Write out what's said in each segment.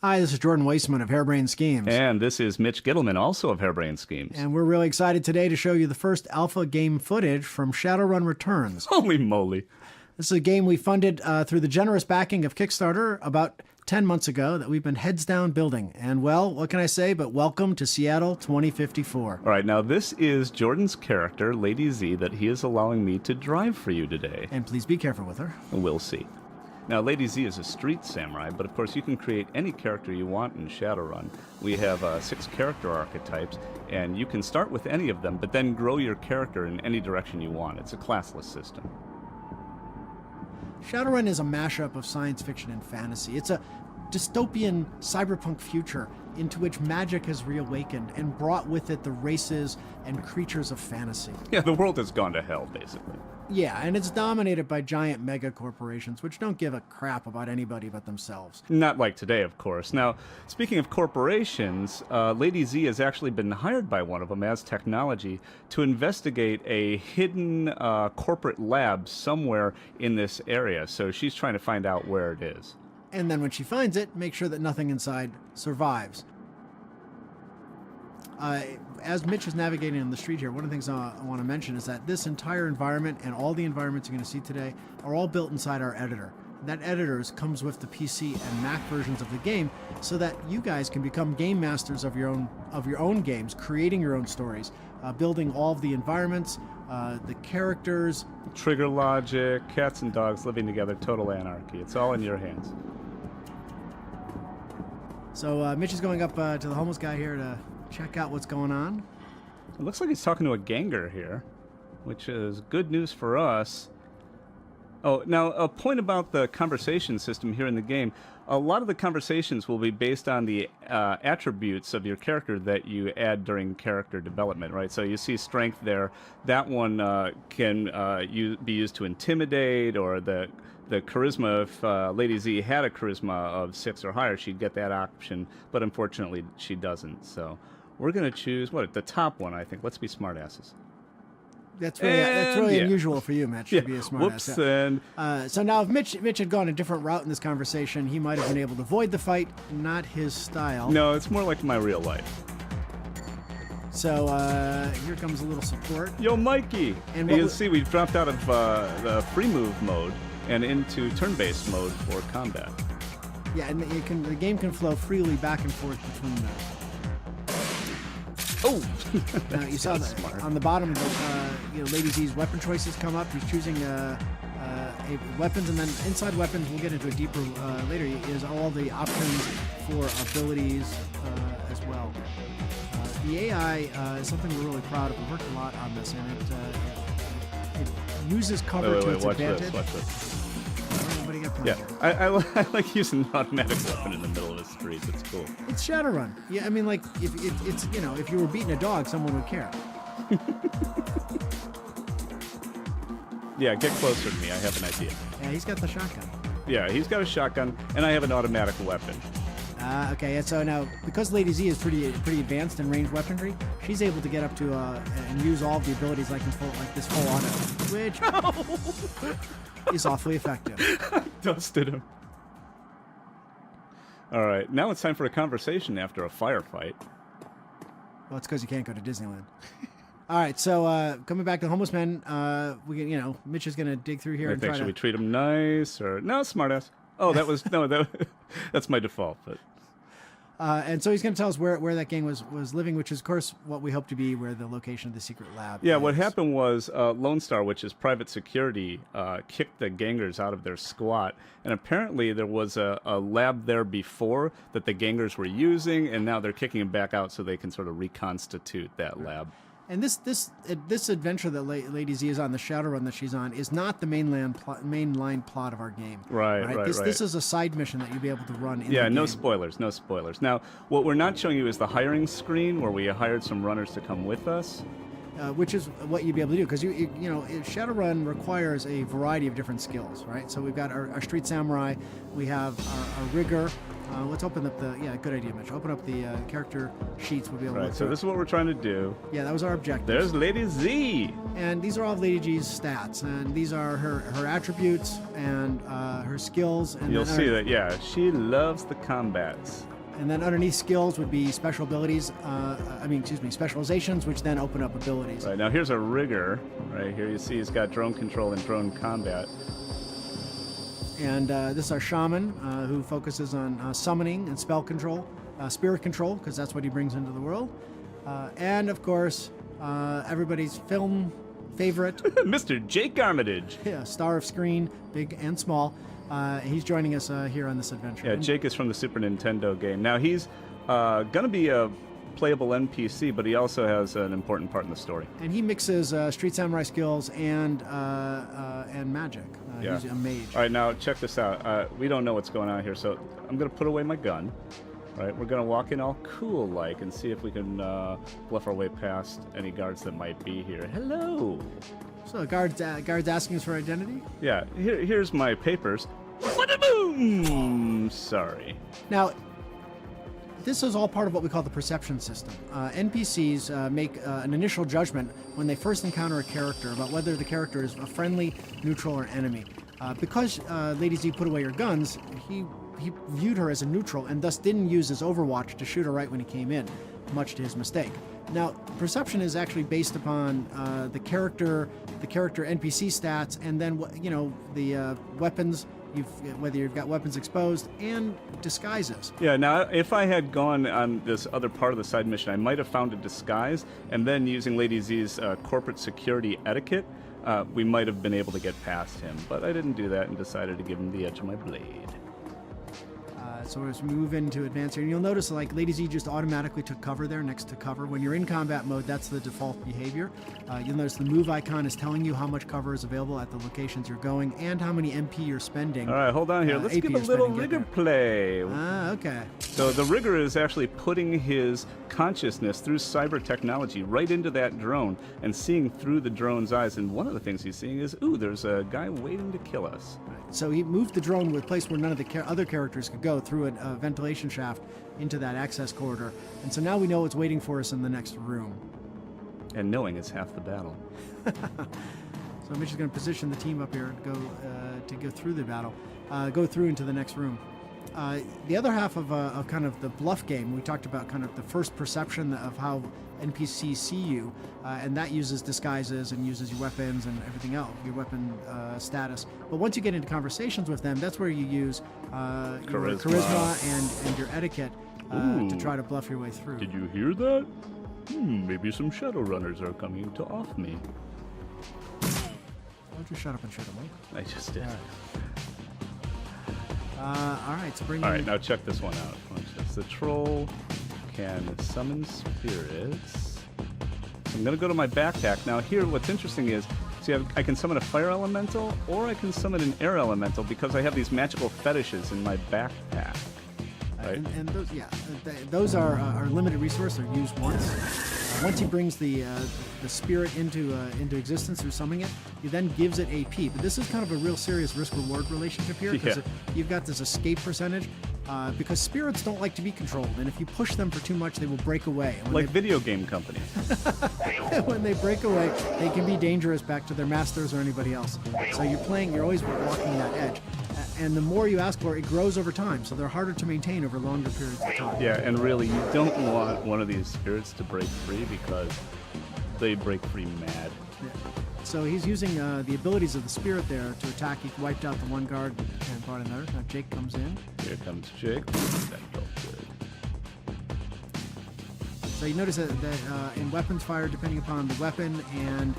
Hi, this is Jordan Weisman of Harebrained Schemes. And this is Mitch Gittleman, also of Harebrained Schemes. And we're really excited today to show you the first alpha game footage from Shadowrun Returns. Holy moly. This is a game we funded through the generous backing of Kickstarter about 10 months ago that we've been heads down building. And well, what can I say but welcome to Seattle 2054. All right, now this is Jordan's character, Lady Z, that he is allowing me to drive for you today. And please be careful with her. We'll see. Now, Lady Z is a street samurai, but of course you can create any character you want in Shadowrun. We have 6 character archetypes, and you can start with any of them, but then grow your character in any direction you want. It's a classless system. Shadowrun is a mashup of science fiction and fantasy. It's a dystopian cyberpunk future into which magic has reawakened and brought with it the races and creatures of fantasy. Yeah, the world has gone to hell, basically. Yeah, and it's dominated by giant mega corporations, which don't give a crap about anybody but themselves. Not like today, of course. Now, speaking of corporations, Lady Z has actually been hired by one of them as technology to investigate a hidden corporate lab somewhere in this area. So she's trying to find out where it is. And then when she finds it, make sure that nothing inside survives. As Mitch is navigating on the street here, one of the things I want to mention is that this entire environment and all the environments you're going to see today are all built inside our editor. That editor comes with the PC and Mac versions of the game, so that you guys can become game masters of your own games, creating your own stories, building all of the environments, the characters. Trigger logic, cats and dogs living together, total anarchy. It's all in your hands. So Mitch is going up to the homeless guy here to check out what's going on. It looks like he's talking to a ganger here, which is good news for us. Oh, now a point about the conversation system here in the game. A lot of the conversations will be based on the attributes of your character that you add during character development, right? So you see strength there. That one can be used to intimidate, or the charisma. If Lady Z had a charisma of 6 or higher, she'd get that option, but unfortunately she doesn't. So we're going to choose, the top one, I think. Let's be smartasses. That's really unusual for you, Mitch, to be a smartass. Whoops, and so now if Mitch had gone a different route in this conversation, he might have been able to avoid the fight. Not his style. No, it's more like my real life. So here comes a little support. Yo, Mikey! And you can see we've dropped out of the free move mode and into turn-based mode for combat. Yeah, and the game can flow freely back and forth between those. Oh! Now you saw that on the bottom of the Lady Z's weapon choices come up. He's choosing weapons, and then inside weapons, we'll get into it deeper later, is all the options for abilities as well. The AI is something we're really proud of. We worked a lot on this, and it uses cover to its advantage. Watch this. What do you got? Yeah, I like using an automatic weapon in the middle of the street. It's cool. It's Shadowrun. Yeah, I mean, like if you were beating a dog, someone would care. Yeah, get closer to me. I have an idea. Yeah, he's got the shotgun. Yeah, he's got a shotgun, and I have an automatic weapon. Okay, so now, because Lady Z is pretty advanced in ranged weaponry, she's able to get up to and use all of the abilities like this full auto, which is awfully effective. Dusted him. All right, now it's time for a conversation after a firefight. Well, it's because you can't go to Disneyland. All right, so coming back to the homeless men, Mitch is gonna dig through here and try to. Should we treat him nice or no? Smartass. Oh, that's my default, but. And so he's going to tell us where that gang was living, which is, of course, what we hope to be where the location of the secret lab is. What happened was Lone Star, which is private security, kicked the gangers out of their squat. And apparently there was a lab there before that the gangers were using, and now they're kicking them back out so they can sort of reconstitute that lab. And this adventure that Lady Z is on, the Shadowrun that she's on, is not the mainline plot of our game. Right. This is a side mission that you'll be able to run in the game. No spoilers. Now, what we're not showing you is the hiring screen where we hired some runners to come with us. Which is what you'd be able to do, because Shadowrun requires a variety of different skills, right? So we've got our street samurai, we have our rigger. Let's open up good idea, Mitch. Open up the character sheets. We'll be able to look so this is what we're trying to do. Yeah, that was our objective. There's Lady Z. And these are all of Lady G's stats, and these are her attributes and her skills. And you'll see that, she loves the combats. And then underneath skills would be special abilities, specializations, which then open up abilities. Right, now here's a rigger. Right here you see he's got drone control and drone combat. And this is our shaman, who focuses on summoning and spell control, spirit control, because that's what he brings into the world. And, of course, everybody's film favorite. Mr. Jake Armitage. Yeah, star of screen, big and small. He's joining us here on this adventure. Yeah, Jake is from the Super Nintendo game. Now, he's going to be a playable NPC, but he also has an important part in the story. And he mixes Street Samurai skills and magic. Yeah. He's a mage. All right, now check this out. We don't know what's going on here, so I'm going to put away my gun. All right, we're going to walk in all cool-like and see if we can bluff our way past any guards that might be here. Hello. So guards asking us for identity? Yeah, here's my papers. Boom! Sorry. Now, this is all part of what we call the perception system. NPCs make an initial judgment when they first encounter a character about whether the character is a friendly, neutral, or enemy. Because Lady Z put away her guns, he viewed her as a neutral and thus didn't use his Overwatch to shoot her right when he came in, much to his mistake. Now, perception is actually based upon the character NPC stats, and then the weapons. Whether you've got weapons exposed and disguises. Yeah, now if I had gone on this other part of the side mission, I might have found a disguise, and then using Lady Z's corporate security etiquette, we might have been able to get past him. But I didn't do that and decided to give him the edge of my blade. So as we move into advanced here, and you'll notice like Lady Z just automatically took cover there next to cover. When you're in combat mode, that's the default behavior. You'll notice the move icon is telling you how much cover is available at the locations you're going and how many MP you're spending. All right, hold on here. Let's AP give a little rigger play. Okay. So the rigger is actually putting his consciousness through cyber technology right into that drone and seeing through the drone's eyes. And one of the things he's seeing is, ooh, there's a guy waiting to kill us. Right. So he moved the drone to a place where none of the other characters could go through a ventilation shaft into that access corridor. And so now we know what's waiting for us in the next room. And knowing is half the battle. So Mitch is going to position the team up here to go through the battle, go through into the next room. The other half of kind of the bluff game, we talked about kind of the first perception of how NPCs see you, and that uses disguises and uses your weapons and everything else, your weapon status. But once you get into conversations with them, that's where you use your charisma and your etiquette to try to bluff your way through. Did you hear that? Maybe some Shadowrunners are coming to off me. Why don't you shut up and shoot them, Mike? I just did. All right, so All right, now check this one out. Watch this. The troll can summon spirits. So I'm going to go to my backpack. Now here, what's interesting is, see, I can summon a fire elemental, or I can summon an air elemental because I have these magical fetishes in my backpack. Right? And those, those are limited resource. They're used once. Once he brings the spirit into existence through summoning it, he then gives it AP. But this is kind of a real serious risk-reward relationship here, because you've got this escape percentage. Because spirits don't like to be controlled, and if you push them for too much, they will break away. Like video game companies. When they break away, they can be dangerous back to their masters or anybody else. So you're always walking that edge. And the more you ask for, it grows over time, so they're harder to maintain over longer periods of time. Yeah, and really, you don't want one of these spirits to break free because they break free mad. Yeah. So he's using the abilities of the spirit there to attack. He wiped out the one guard and brought another. Now Jake comes in. Here comes Jake. That felt good. So you notice that in weapons fire, depending upon the weapon and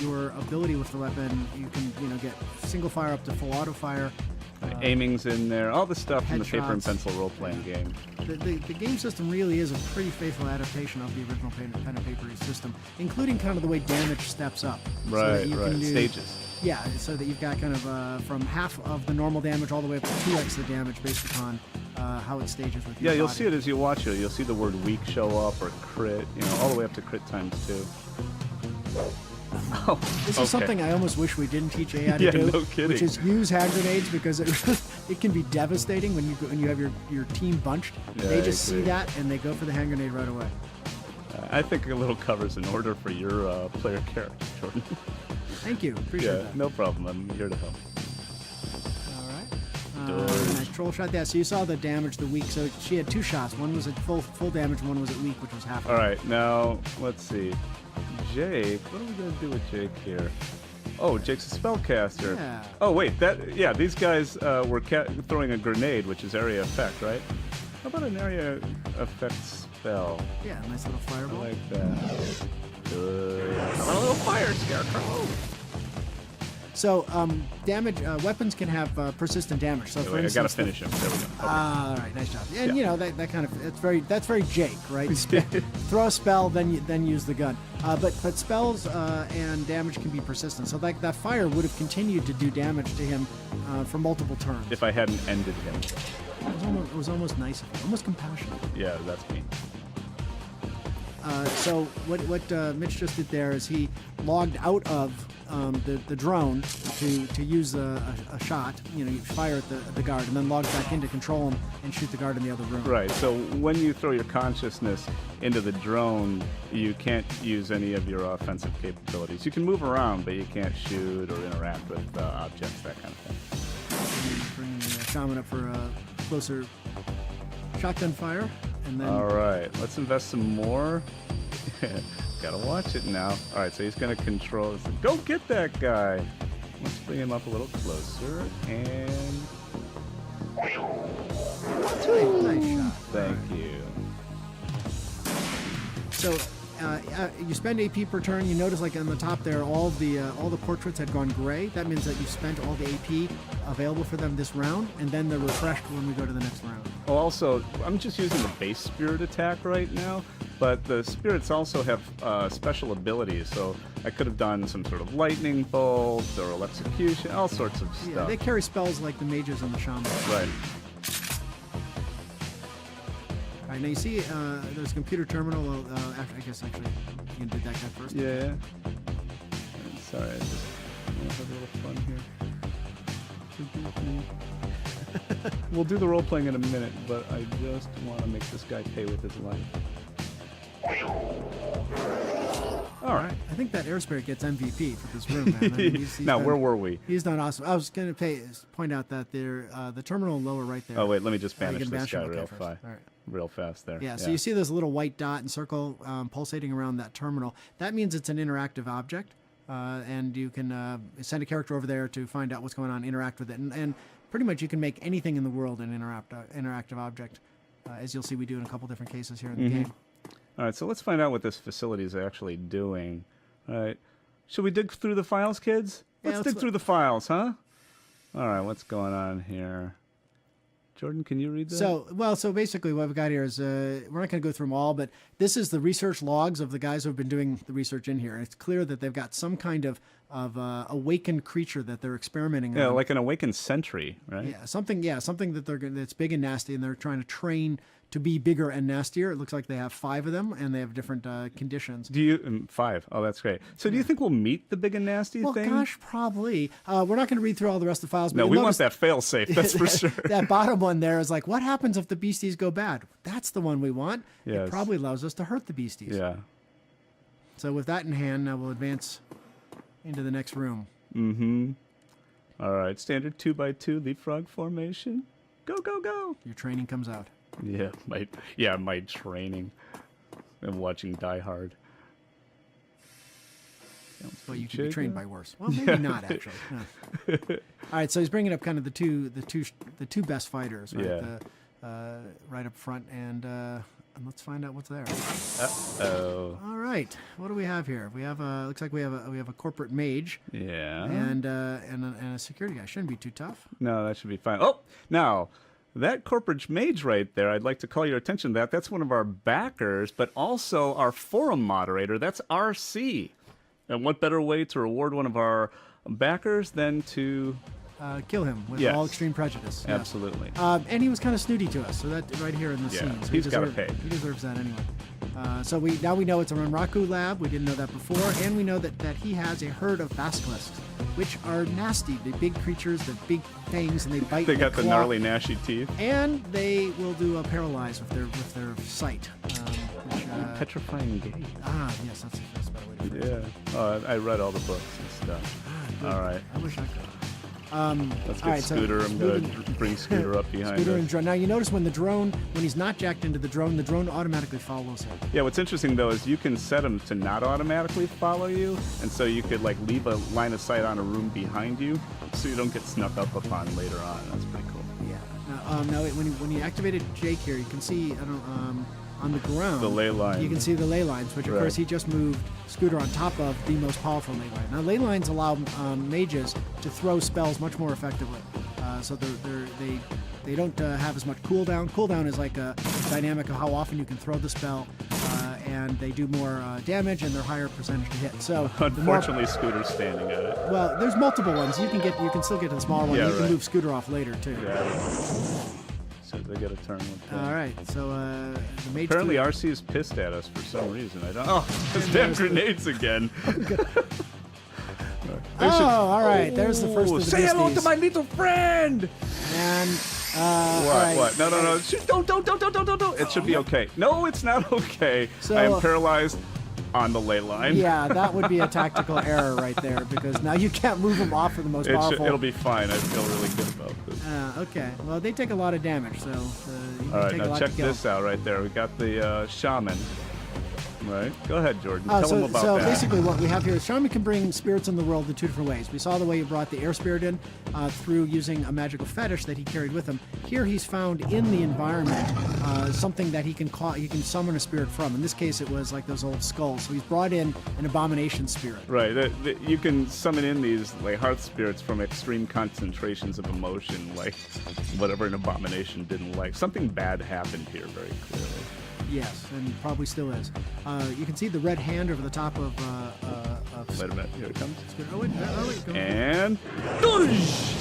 your ability with the weapon, you can get single fire up to full auto fire. Aiming's in there, all the stuff from the paper and headshots. pencil role-playing game. The game system really is a pretty faithful adaptation of the original pen and paper system, including kind of the way damage steps up. Right, stages. Yeah, so that you've got kind of from half of the normal damage all the way up to 2x the damage based upon how it stages with your Yeah, you'll body. see it as you watch it. You'll see the word weak show up or crit, all the way up to crit times 2. Oh, this is something I almost wish we didn't teach AI to do, no kidding. which is use hand grenades, because it can be devastating when you have your team bunched. Yeah, They just see that and they go for the hand grenade right away. I think a little cover's in order for your player character, Jordan. Thank you, appreciate Yeah, that. no problem. I'm here to help. All right. Dodge. Nice troll shot. Yeah, so you saw the damage the weak. So she had 2 shots. One was at full damage, one was at weak, which was half. All right, now let's see. Jake, what are we gonna do with Jake here? Oh, Jake's a spellcaster. Yeah. Oh wait, these guys were throwing a grenade, which is area effect, right? How about an area effect spell? Yeah, nice little I fireball. like that. Good. A little fire scarecrow. So damage weapons can have persistent damage. So for I instance, gotta finish him. There we go. Okay. All right, nice job. And Yeah. you know that kind of that's very Jake, right? Throw a spell, then use the gun. But spells and damage can be persistent. So like that fire would have continued to do damage to him for multiple turns. If I hadn't ended him. It was almost nice of him, almost compassionate. Yeah, that's me. So what Mitch just did there is he logged out of the drone to use a shot. You know, you fire at the guard and then logs back in to control him and shoot the guard in the other room. Right. So when you throw your consciousness into the drone, you can't use any of your offensive capabilities. You can move around, but you can't shoot or interact with objects, that kind of thing. Bringing the shaman up for closer shotgun fire, and then. All right, let's invest some more. Gotta watch it now. All right, so he's gonna control this. Go get that guy. Let's bring him up a little closer and. Nice shot. Thank you. So you spend AP per turn. You notice, like on the top there, all the portraits had gone gray. That means that you spent all the AP available for them this round, and then they're refreshed when we go to the next round. Oh, also, I'm just using the base spirit attack right now, but the spirits also have special abilities, so I could have done some sort of lightning bolt or electrocution, all sorts of stuff. Yeah, they carry spells like the mages and the shamans. Right. All right, now you see there's a computer terminal. I guess actually you can do that guy first. Yeah. Sorry, I just want to have a little fun here. Forgive me. We'll do the role playing in a minute, but I just want to make this guy pay with his life. All right. I think that air spirit gets MVP for this room, man. I mean, he's Now, done- where were we? He's done awesome. I was going to point out that there, the terminal lower right there. Oh, wait, let me just You banish can this bash guy him, okay, real first. fast. All right. Real fast there. Yeah, so you see this little white dot and circle pulsating around that terminal. That means it's an interactive object, and you can send a character over there to find out what's going on, interact with it, and pretty much you can make anything in the world an interactive object, as you'll see we do in a couple different cases here in the game. All right, so let's find out what this facility is actually doing. All right. Should we dig through the files, kids? Yeah, Let's let's dig through the files, huh? All right, what's going on here? Jordan, can you read that? So basically what we've got here is, we're not going to go through them all, but this is the research logs of the guys who have been doing the research in here. It's clear that they've got some kind of awakened creature that they're experimenting Yeah, on. like an awakened sentry, right? Yeah, something that that's big and nasty, and they're trying to train to be bigger and nastier. It looks like they have 5 of them, and they have different conditions. Do you 5? Oh, that's great. So, do you think we'll meet the big and nasty Well, thing? gosh, probably. We're not going to read through all the rest of the files. But No, you'll we want notice that fail-safe. That's for sure. that bottom one there is like, what happens if the beasties go bad? That's the one we want. Yes. It probably allows us to hurt the beasties. Yeah. So with that in hand, now we'll advance into the next room. Mm-hmm. All right, standard 2x2 leapfrog formation. Go, go, go. Your training comes out. Yeah, my training and watching Die Hard. Well, you can be trained by worse. Well, maybe not actually. Huh. All right, so he's bringing up kind of the two best fighters, right? Yeah. Right up front, and let's find out what's there. Uh-oh. All right, what do we have here? We have looks like we have a corporate mage. Yeah. And a security guy. Shouldn't be too tough. No, that should be fine. Oh, now, that corporate mage right there, I'd like to call your attention to that. That's one of our backers, but also our forum moderator. That's RC. And what better way to reward one of our backers than to... Kill him with Yes. all extreme prejudice. Yes. Absolutely. And he was kind of snooty to us, so that right here in the Yeah, scene. So he's gotta pay. He deserves that anyway. So now we know it's a Renraku lab. We didn't know that before, and we know that he has a herd of basilisks, which are nasty. The big creatures, the big fangs, and they bite. They and got the claw. gnarly, gnashy teeth. And they will do a paralyze with their sight. Which, Petrifying gate. yes, that's a better way to phrase it. Yeah. I read all the books and stuff. Good. All right. I wish I could. Let's get all right, Scooter. I'm going to bring Scooter up behind Scooter us. and drone. Now you notice when he's not jacked into the drone automatically follows him. Yeah, what's interesting though is you can set them to not automatically follow you, and so you could like leave a line of sight on a room behind you, so you don't get snuck up upon later on. That's pretty cool. Yeah. Now when you activated Jake here, you can see on the ground The ley line. You can see the ley lines, which of course he just moved Scooter on top of the most powerful ley line. Now ley lines allow mages to throw spells much more effectively, so they don't have as much cooldown. Cooldown is like a dynamic of how often you can throw the spell, and they do more damage and they're higher percentage to hit. So unfortunately, Scooter's standing at it. Well, there's multiple ones. You can still get to the smaller one. Yeah, you can move Scooter off later too. Yeah. So they get a turn with that. All right. So the mage. Apparently, RC is pissed at us for some reason. I don't. Oh, those damn grenades again. All right. There's the first of the Say hello to beasties. my little friend. And What? right. What? No. Don't. It should be okay. No, it's not okay. So, I am paralyzed on the ley line. Yeah, that would be a tactical error right there because now you can't move them off of the most powerful. It'll be fine. I feel really good about this. Okay. Well, they take a lot of damage, so. All right, now check this out right there. We got the shaman. Right. Go ahead, Jordan. Tell them about so that. basically what we have here is Shaman can bring spirits in the world in two different ways. We saw the way he brought the air spirit in through using a magical fetish that he carried with him. Here he's found in the environment something that he can summon a spirit from. In this case it was like those old skulls. So he's brought in an abomination spirit. Right. You can summon in these like hearth spirits from extreme concentrations of emotion, like whatever an abomination didn't like. Something bad happened here very clearly. Yes, and probably still is. You can see the red hand over the top of. Wait a minute, here it comes. Oh, wait, go. And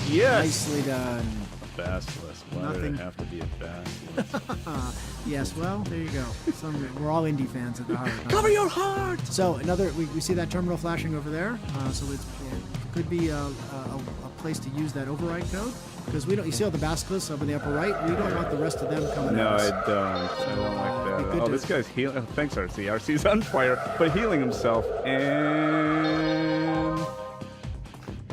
yes, Nicely done. A basilisk. Why did it have to be a basilisk? Yes, well, there you go. We're all indie fans at the heart. Cover your heart. So we see that terminal flashing over there. So it could be a place to use that override code. Because we don't, you see all the basilisks up in the upper right? We don't want the rest of them coming No, at us. I don't like that. Oh, this guy's healing. Oh, thanks, RC. RC's on fire, but healing himself and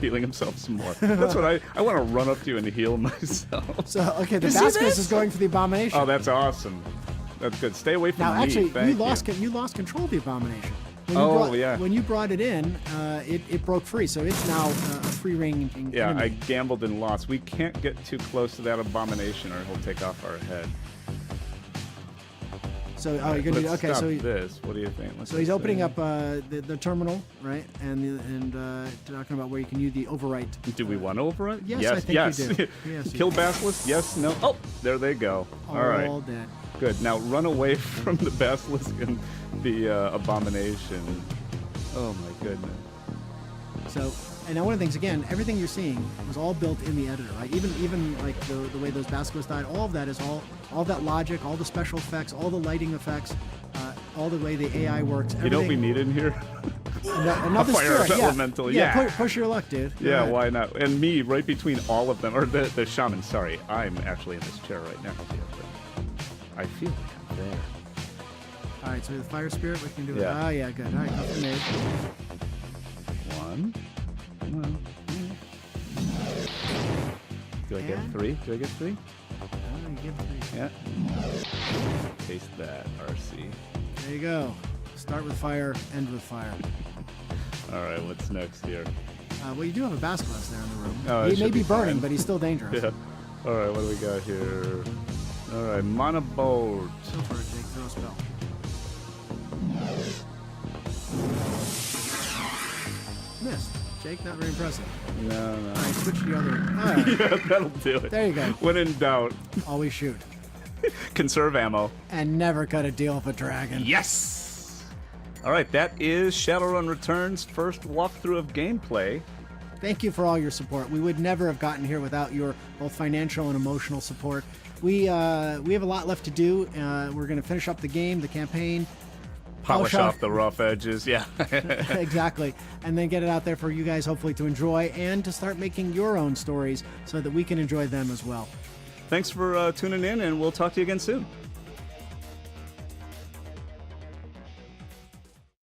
healing himself some more. That's what I want to run up to you and heal myself. So, okay, the basilisk is going for the abomination. Oh, that's awesome. That's good. Stay away from me. Now, actually, Thank you lost control of the abomination. When you brought it in, it broke free, so it's now a free-ranging Yeah, enemy. I gambled and lost. We can't get too close to that abomination, or he'll take off our head. So, you're gonna Let's okay. stop So this. What do you think? So he's opening up the terminal, right, and talking about where you can use the overwrite. Do we want to overwrite? Yes, I think you do. Yes, Kill basilisk? Yes, no. Oh, there they go. All right. All dead. Good. Now run away from the basilisk and the abomination. Oh my goodness. So, and now one of the things, again, everything you're seeing was all built in the editor, right? Even like the way those basilisks died, all of that is all that logic, all the special effects, all the lighting effects, all the way the AI works. You know what we need in here? Another a fire spirit, elemental. Yeah. Push your luck, dude. Yeah, why not? And me right between all of them, or the shaman. Sorry, I'm actually in this chair right next to you, but I feel like I'm there. All right, so the fire spirit, we can do it. Yeah. Oh, yeah, good. All right, go for me. One. Do I get three? Do I get three? You get three. Yeah. Taste that, RC. There you go. Start with fire, end with fire. All right, what's next here? Well, you do have a basilisk there in the room. Oh, He it may should be be burning, fine. but he's still dangerous. Yeah. All right, what do we got here? All right, monobolt. Go for it, Jake. Throw a spell. Missed. Jake, not very impressive. No. All right, switch to the other. All right. Yeah, that'll do it. There you go. When in doubt, Always shoot. conserve ammo. And never cut a deal with a dragon. Yes! All right, that is Shadowrun Returns' first walkthrough of gameplay. Thank you for all your support. We would never have gotten here without your both financial and emotional support. We have a lot left to do. We're going to finish up the game, the campaign. Polish off the rough edges, yeah. Exactly. And then get it out there for you guys, hopefully, to enjoy and to start making your own stories so that we can enjoy them as well. Thanks for tuning in, and we'll talk to you again soon.